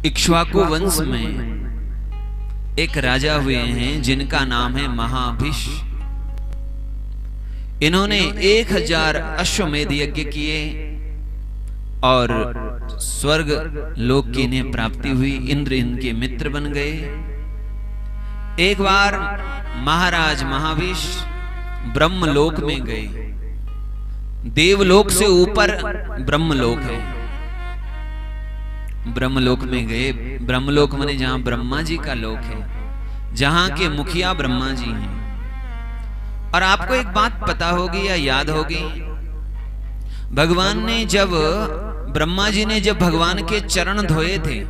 इक्ष्वाकु वंश में एक राजा हुए हैं जिनका नाम है महाभिष। इन्होंने 1000 अश्वमेध यज्ञ किए और स्वर्ग लोक की इन्हें प्राप्ति हुई। इंद्र इनके मित्र बन गए। एक बार महाराज महाभिष ब्रह्मलोक में गए। देवलोक से ऊपर ब्रह्मलोक है। ब्रह्मलोक में गए। ब्रह्मलोक माने जहां ब्रह्मा जी का लोक है, जहां के मुखिया ब्रह्मा जी हैं। और आपको एक बात पता होगी या याद होगी, भगवान ने जब ब्रह्मा जी ने जब भगवान के चरण धोए थे,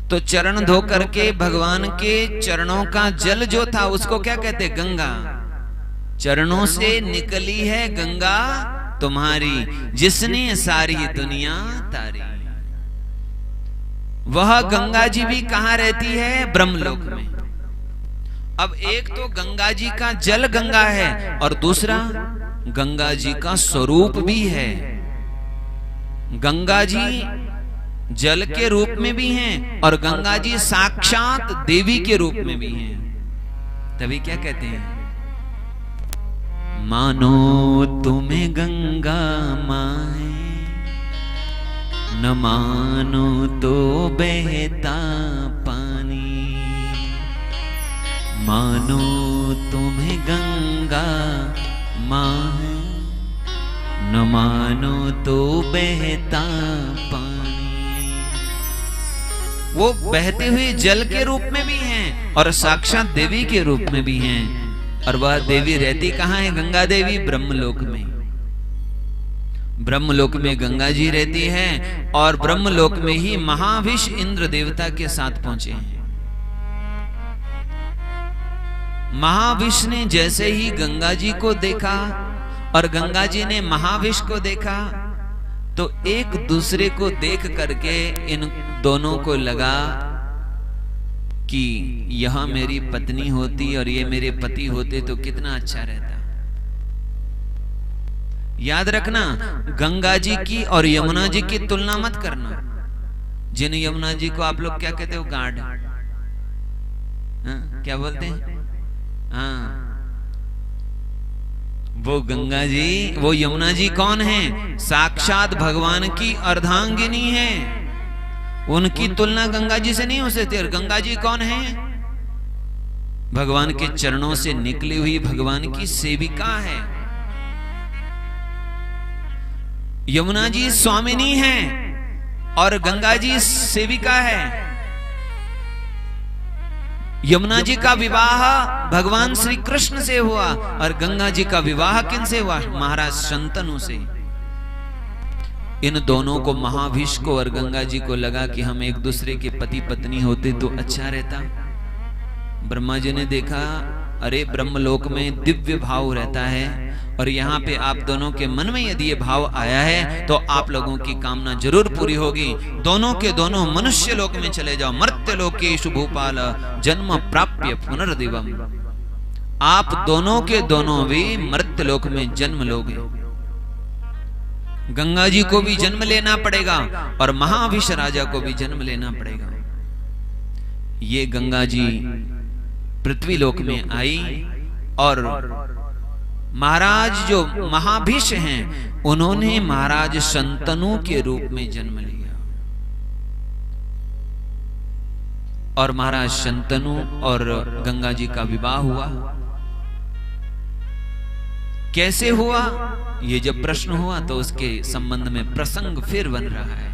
तो चरण धो करके भगवान के चरणों का जल जो था उसको क्या कहते? गंगा। चरणों से निकली है गंगा तुम्हारी, जिसने सारी दुनिया तारी। वह गंगा जी भी कहां रहती है? ब्रह्मलोक में। अब एक तो गंगा जी का जल गंगा है और दूसरा गंगा जी का स्वरूप भी है। गंगा जी जल के रूप में भी हैं और गंगा जी साक्षात देवी के रूप में भी हैं। तभी क्या कहते हैं? मानो तुम्हें गंगा माए, न मानो तो बहता पानी। मानो तुम्हें गंगा माए, न मानो तो बहता पानी। वो बहते हुए जल के रूप में भी हैं और साक्षात देवी के रूप में भी हैं। और वह देवी रहती कहां है? गंगा देवी ब्रह्मलोक में। ब्रह्मलोक में गंगा जी रहती है और ब्रह्मलोक में ही महाभिष इंद्र देवता के साथ पहुंचे हैं। महाभिष ने जैसे ही गंगा जी को देखा और गंगा जी ने महाभिष को देखा, तो एक दूसरे को देख करके इन दोनों को लगा कि यह मेरी पत्नी होती और ये मेरे पति होते तो कितना अच्छा रहता। याद रखना, गंगा जी की और यमुना जी की तुलना मत करना। जिन यमुना जी को आप लोग क्या कहते हो? गार्ड। क्या बोलते हैं? हाँ, वो गंगा जी, वो यमुना जी कौन है? साक्षात भगवान की अर्धांगिनी है। उनकी तुलना गंगा जी से नहीं हो सकती। और गंगा जी कौन है? भगवान के चरणों से निकली हुई भगवान की सेविका है। यमुना जी स्वामिनी है और गंगा जी सेविका है। यमुना जी का विवाह भगवान श्री कृष्ण से हुआ और गंगा जी का विवाह किन से हुआ? महाराज शंतनु से। इन दोनों को, महाभिष को और गंगा जी को लगा कि हम एक दूसरे के पति पत्नी होते तो अच्छा रहता। ब्रह्मा जी ने देखा, अरे ब्रह्मलोक में दिव्य भाव रहता है और यहाँ पे आप दोनों के मन में यदि ये भाव आया है तो आप लोगों की कामना जरूर पूरी होगी। दोनों के दोनों मनुष्य लोक में चले जाओ। मर्त्य लोकेषु भूपाल जन्म प्राप्य पुनर्दिवम। आप दोनों के दोनों भी मर्त्य लोक में जन्म लोगे। गंगा जी को भी जन्म लेना पड़ेगा और महाभिष राजा को भी जन्म लेना पड़ेगा। ये गंगा जी पृथ्वी लोक में आई और महाराज जो महाभिष हैं उन्होंने महाराज शंतनु के रूप में जन्म लिया। और महाराज शंतनु और गंगा जी का विवाह हुआ। कैसे हुआ? ये जब प्रश्न हुआ तो उसके संबंध में प्रसंग फिर बन रहा है।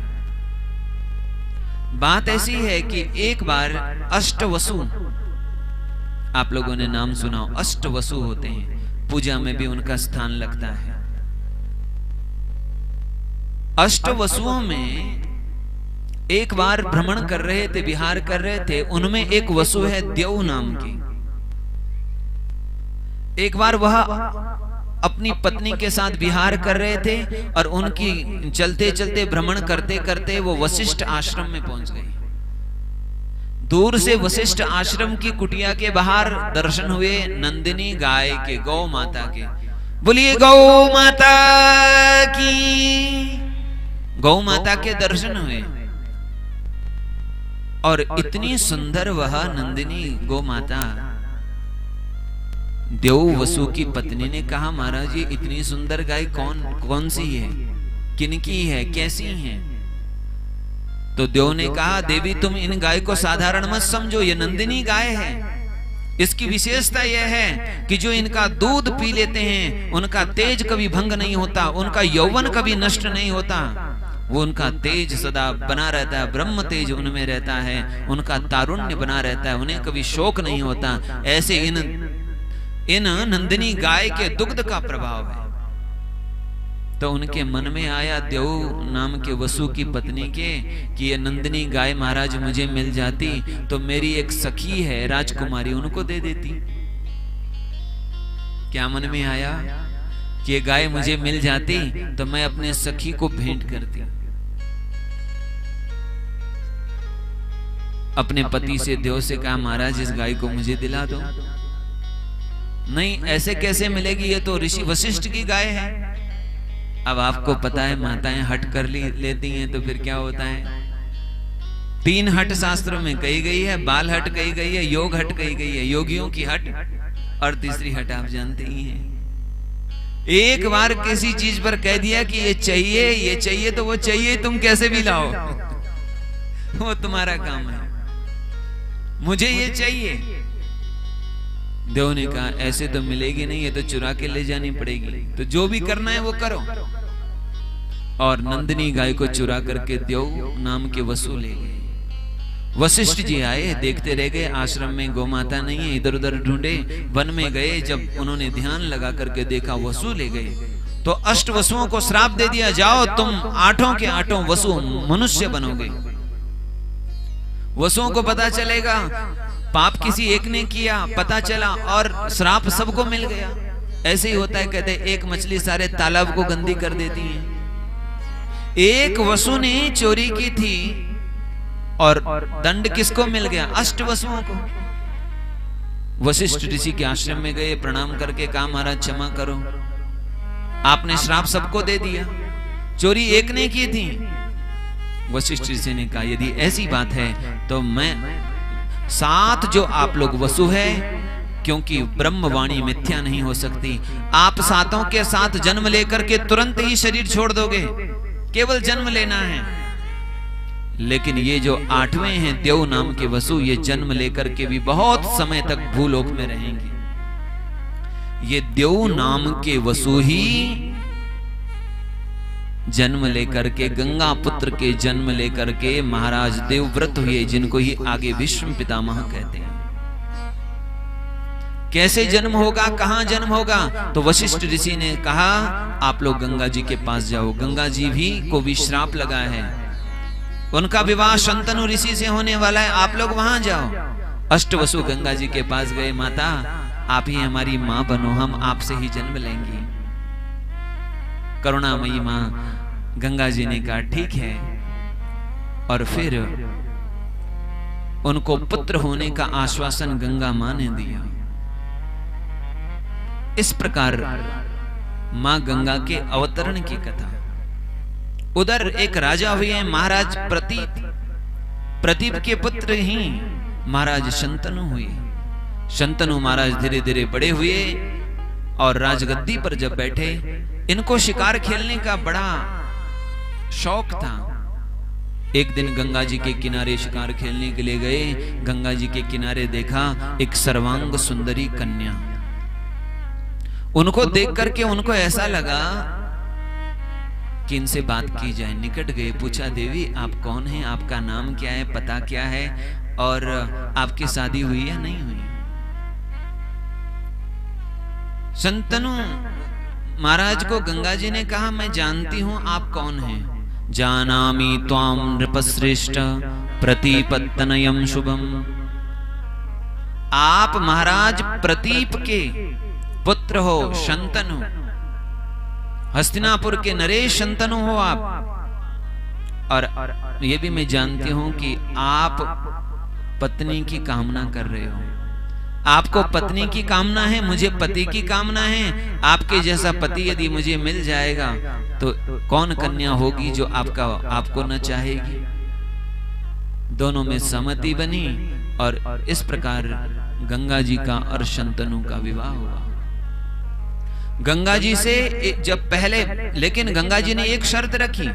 बात ऐसी है कि एक बार अष्टवसु, आप लोगों ने नाम सुना हो, अष्टवसु होते हैं, पूजा में भी उनका स्थान लगता है। अष्टवसुओं में एक बार भ्रमण कर रहे थे, विहार कर रहे थे। उनमें एक वसु है देव नाम की। एक बार वह अपनी पत्नी के साथ विहार कर रहे थे और उनकी चलते चलते भ्रमण करते करते वो वशिष्ठ आश्रम में पहुंच गए। दूर से वशिष्ठ आश्रम की कुटिया के बाहर दर्शन हुए नंदिनी गाय के, गौ माता के। बोलिए गौ माता की। गौ माता के दर्शन हुए। और इतनी सुंदर वह नंदिनी गौ माता। देव वसु की पत्नी ने कहा, महाराज ये इतनी सुंदर गाय कौन सी है, किनकी है, कैसी है? तो देव ने कहा, देवी तुम इन गाय को साधारण मत समझो, ये नंदिनी गाय है। इसकी विशेषता यह है कि जो इनका दूध पी लेते हैं उनका तेज कभी भंग नहीं होता, उनका यौवन कभी नष्ट नहीं होता, वो उनका तेज सदा बना रहता है, ब्रह्म तेज उनमें रहता है, उनका तारुण्य बना रहता है, उन्हें कभी शोक नहीं होता। ऐसे इन नंदिनी गाय के दुग्ध का प्रभाव है। तो उनके मन में आया देव नाम के वसु की पत्नी के कि ये नंदिनी गाय महाराज मुझे मिल जाती तो मेरी एक सखी है राजकुमारी, उनको दे देती। क्या मन में आया कि ये गाय मुझे मिल जाती तो मैं अपने सखी को भेंट करती। अपने पति से देव से कहा, महाराज इस गाय को मुझे दिला दो। नहीं, ऐसे कैसे मिलेगी, ये तो ऋषि वशिष्ठ की गाय है। अब आपको पता है माताएं हट कर लेती हैं तो फिर क्या होता है। 3 हट शास्त्रों में कही गई है, बाल हट कही गई है, योग हट कही गई है, योगियों की हट, और तीसरी हट आप जानते ही हैं। एक बार किसी चीज पर कह दिया कि ये चाहिए तो वो चाहिए, तुम कैसे भी लाओ वो तुम्हारा काम है, मुझे ये चाहिए। देव ने कहा ऐसे तो मिलेगी नहीं, ये तो चुरा के ले जानी पड़ेगी, तो जो भी करना है वो करो। और नंदिनी गाय को चुरा करके देव नाम के वसु ले गए। वशिष्ठ जी आए, देखते रह गए, आश्रम में गौ माता नहीं है, इधर उधर ढूंढे, वन में गए, जब उन्होंने ध्यान लगा करके देखा वसु ले गए तो अष्ट वसुओं को श्राप दे दिया, जाओ तुम 8 के 8 वसु मनुष्य बनोगे। वसुओं को पता चलेगा पाप किसी एक ने किया, पता चला और श्राप सबको मिल गया। ऐसे ही होता है, कहते एक मछली सारे तालाब को गंदी कर देती है। एक वसु ने चोरी की थी और दंड किसको मिल गया? अष्ट वसुओं को। वशिष्ठ ऋषि के आश्रम में गए, प्रणाम करके कहा महाराज क्षमा करो, आपने श्राप सबको दे दिया, चोरी एक ने की थी। वशिष्ठ ऋषि ने कहा यदि ऐसी बात है तो मैं 7 जो आप लोग वसु है, क्योंकि ब्रह्मवाणी मिथ्या नहीं हो सकती, आप 7 के साथ जन्म लेकर के तुरंत ही शरीर छोड़ दोगे, केवल जन्म लेना है। लेकिन ये जो 8वें हैं देव नाम के वसु, ये जन्म लेकर के भी बहुत समय तक भूलोक में रहेंगे। ये देव नाम के वसु ही जन्म लेकर के, गंगा पुत्र के जन्म लेकर के महाराज देवव्रत हुए, जिनको ही आगे विश्व पितामह कहते हैं। कैसे जन्म होगा, कहां जन्म होगा? तो वशिष्ठ ऋषि ने कहा आप लोग गंगा जी के पास जाओ। गंगा जी भी को भी श्राप लगा है, उनका विवाह शंतनु ऋषि से होने वाला है, आप लोग वहां जाओ। अष्टवसु गंगा जी के पास गए, माता आप ही हमारी मां बनो, हम आपसे ही जन्म लेंगे। करुणामयी मां गंगा जी ने कहा ठीक है, और फिर उनको पुत्र होने का आश्वासन गंगा मां ने दिया। इस प्रकार मां गंगा के अवतरण की कथा। उधर एक राजा हुए महाराज प्रतीप, प्रतीप के पुत्र ही महाराज शंतनु हुए। शंतनु महाराज धीरे धीरे बड़े हुए और राजगद्दी पर जब बैठे, इनको शिकार खेलने का बड़ा शौक था। एक दिन गंगा जी के किनारे शिकार खेलने के लिए गए, गंगा जी के किनारे देखा एक सर्वांग सुंदरी कन्या। उनको देख करके उनको ऐसा लगा कि इनसे बात की जाए। निकट गए, पूछा देवी आप कौन हैं, आपका नाम क्या है, पता क्या है, और आपकी शादी हुई या नहीं हुई? शंतनु महाराज को गंगा जी ने कहा मैं जानती हूं आप कौन हैं। जानामि त्वाम नृपश्रेष्ठ प्रतीपतनयम शुभम। आप महाराज प्रतीप के पुत्र हो, शंतनु, हस्तिनापुर के नरेश शंतनु हो आप। और ये भी मैं जानती हूं कि आप पत्नी की कामना कर रहे हो। आपको पत्नी की कामना है, मुझे पति की कामना है। आपके जैसा पति यदि मुझे मिल जाएगा तो कौन कन्या होगी जो आपको न चाहेगी? दोनों में सहमति बनी और इस प्रकार गंगा जी का और शंतनु का विवाह हुआ। गंगा जी से जब पहले, लेकिन गंगा जी ने एक शर्त रखी,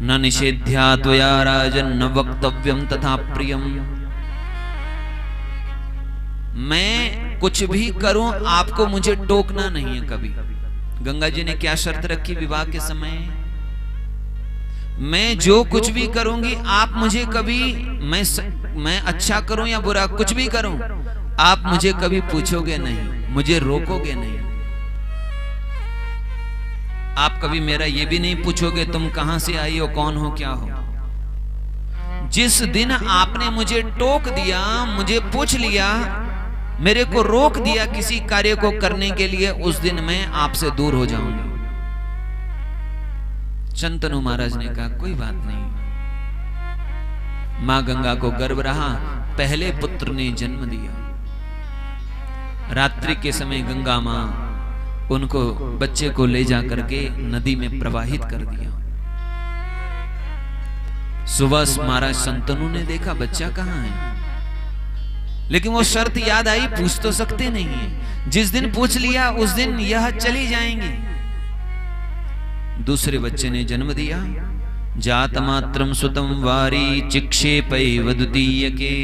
न निषेध्या त्वया राजन न वक्तव्यम तथा प्रियम। मैं कुछ भी करूं आपको मुझे टोकना नहीं है कभी। गंगा जी ने क्या शर्त रखी विवाह के समय? मैं जो कुछ भी करूंगी आप मुझे कभी, मैं अच्छा करूं या बुरा कुछ भी करूं, आप मुझे कभी पूछोगे नहीं, मुझे रोकोगे नहीं। आप कभी मेरा ये भी नहीं पूछोगे तुम कहां से आई हो, कौन हो, क्या हो। जिस दिन आपने मुझे टोक दिया, मुझे पूछ लिया, मेरे को रोक दिया किसी कार्य को करने के लिए, उस दिन मैं आपसे दूर हो जाऊंगी। शंतनु महाराज ने कहा कोई बात नहीं। मां गंगा को गर्व रहा, पहले पुत्र ने जन्म दिया। रात्रि के समय गंगा मां उनको बच्चे को ले जा करके नदी में प्रवाहित कर दिया। सुबह महाराज शंतनु ने देखा बच्चा कहां है, लेकिन वो शर्त याद आई, पूछ तो सकते नहीं है। जिस दिन पूछ लिया उस दिन यह चली जाएंगी। दूसरे बच्चे ने जन्म दिया। जात मात्रम सुतम वारी चिक्षेपै वदुतीय के।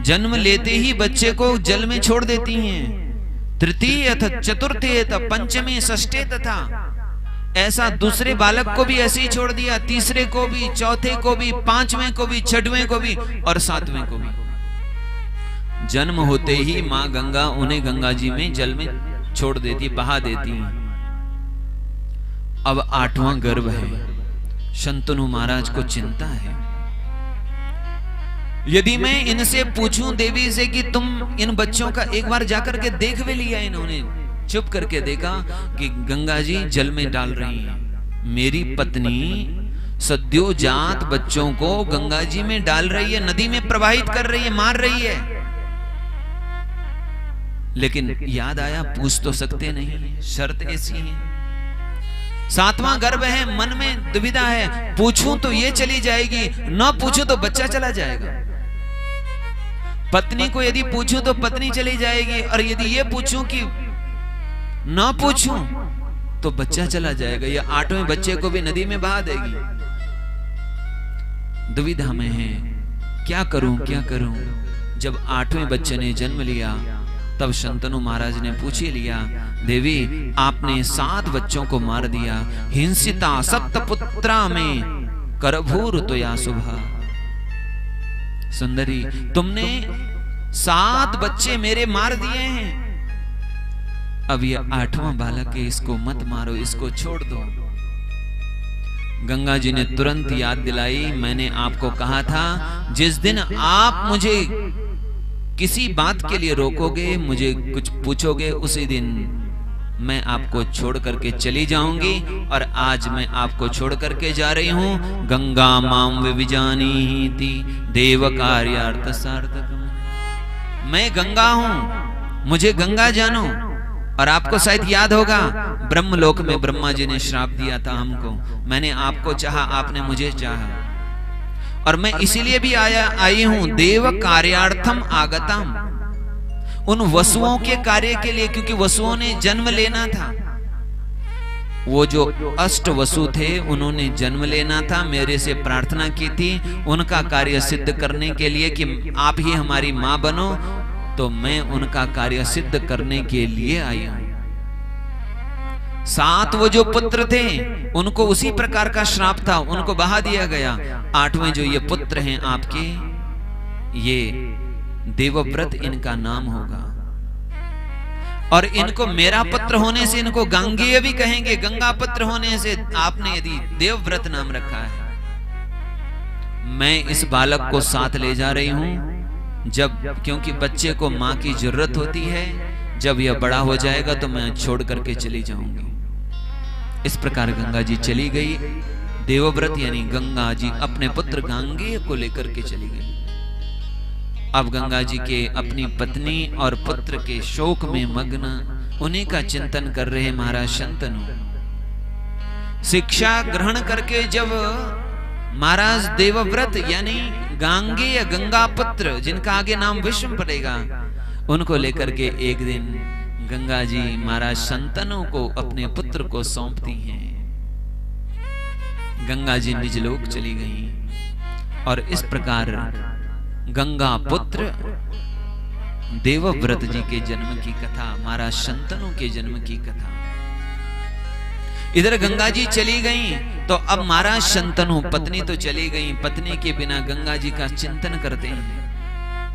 जन्म लेते ही बच्चे को जल में छोड़ देती हैं। तृतीय तथा चतुर्थे तथा पंचमे षष्ठे तथा, ऐसा दूसरे बालक को भी ऐसे ही छोड़ दिया, तीसरे को भी, चौथे को भी, पांचवें को भी, छठवें को भी और सातवें को भी। जन्म होते ही मां गंगा उन्हें गंगा जी में जल में छोड़ देती, बहा देती हैं। अब 8वां गर्भ है। शंतनु महाराज को चिंता है, यदि मैं इनसे पूछूं देवी से कि तुम इन बच्चों का एक बार जाकर के देख भी लिया? इन्होंने चुप करके देखा कि गंगा जी जल में डाल रही हैं। मेरी पत्नी सद्योजात बच्चों को गंगा जी में डाल रही है, नदी में प्रवाहित कर रही है, मार रही है। लेकिन याद आया पूछ तो सकते नहीं, शर्त ऐसी है। 7वां गर्भ है, मन में दुविधा है, पूछूं तो ये चली जाएगी, न पूछूं तो बच्चा चला जाएगा। पत्नी को यदि पूछूं तो पत्नी चली जाएगी, और यदि ये पूछूं कि न पूछूं तो बच्चा चला जाएगा, या 8वें बच्चे को भी नदी में बहा देगी। दुविधा में है, क्या करूं क्या करूं। जब 8वें बच्चे ने जन्म लिया तब शंतनु महाराज ने पूछ ही लिया, देवी आपने 7 बच्चों को मार दिया, हिंसिता सप्तपुत्रा में करभूर तो या शुभा। सुंदरी तुमने 7 बच्चे मेरे मार दिए हैं, अब ये 8वां बालक है, इसको मत मारो, इसको छोड़ दो। गंगा जी ने तुरंत याद दिलाई, मैंने आपको कहा था जिस दिन आप मुझे किसी बात के लिए रोकोगे, मुझे कुछ पूछोगे, उसी दिन मैं आपको छोड़ करके चली जाऊंगी। और आज मैं आपको छोड़ करके जा रही हूं। गंगा माम विजानीति देव कार्यार्थ सार्थकम। मैं गंगा हूं, मुझे गंगा जानो। और आपको शायद याद होगा ब्रह्मलोक में ब्रह्मा जी ने श्राप दिया था हमको, मैंने आपको चाहा, आपने मुझे चाहा, और मैं इसीलिए भी आई हूं देव कार्यार्थम आगतम, उन वसुओं के कार्य के लिए, क्योंकि वसुओं ने जन्म लेना था। वो जो 8 वसु थे उन्होंने जन्म लेना था, मेरे से प्रार्थना की थी उनका कार्य सिद्ध करने के लिए कि आप ही हमारी मां बनो, तो मैं उनका कार्य सिद्ध करने के लिए आई हूं। 7 वो जो पुत्र थे उनको उसी प्रकार का श्राप था, उनको बहा दिया गया। 8वें जो ये पुत्र हैं आपके, ये देवव्रत इनका नाम होगा, और इनको मेरा पुत्र होने से इनको गांगेय भी कहेंगे। गंगा पुत्र होने से आपने यदि देवव्रत नाम रखा है। मैं इस बालक को साथ ले जा रही हूं, जब क्योंकि बच्चे को मां की जरूरत होती है, जब यह बड़ा हो जाएगा तो मैं छोड़ करके चली जाऊंगी। इस प्रकार गंगा जी चली गई। देवव्रत यानी गंगा जी अपने पुत्र गांगेय को लेकर के चली गई। अब गंगा जी के अपनी पत्नी और पुत्र के शोक में मग्न, उन्हीं का चिंतन कर रहे महाराज शंतनु। शिक्षा ग्रहण करके जब महाराज देवव्रत यानी गांगेय गंगा पुत्र, जिनका आगे नाम विष्णु पड़ेगा, उनको लेकर के एक दिन गंगा जी महाराज शंतनु को अपने पुत्र को सौंपती हैं। गंगा जी निज लोक चली गईं और इस प्रकार गंगा पुत्र देवव्रत जी के जन्म की कथा, महाराज शंतनु के जन्म की कथा। इधर गंगा जी चली गईं तो अब महाराज शंतनु, पत्नी तो चली गईं, पत्नी के बिना गंगा जी का चिंतन करते हैं।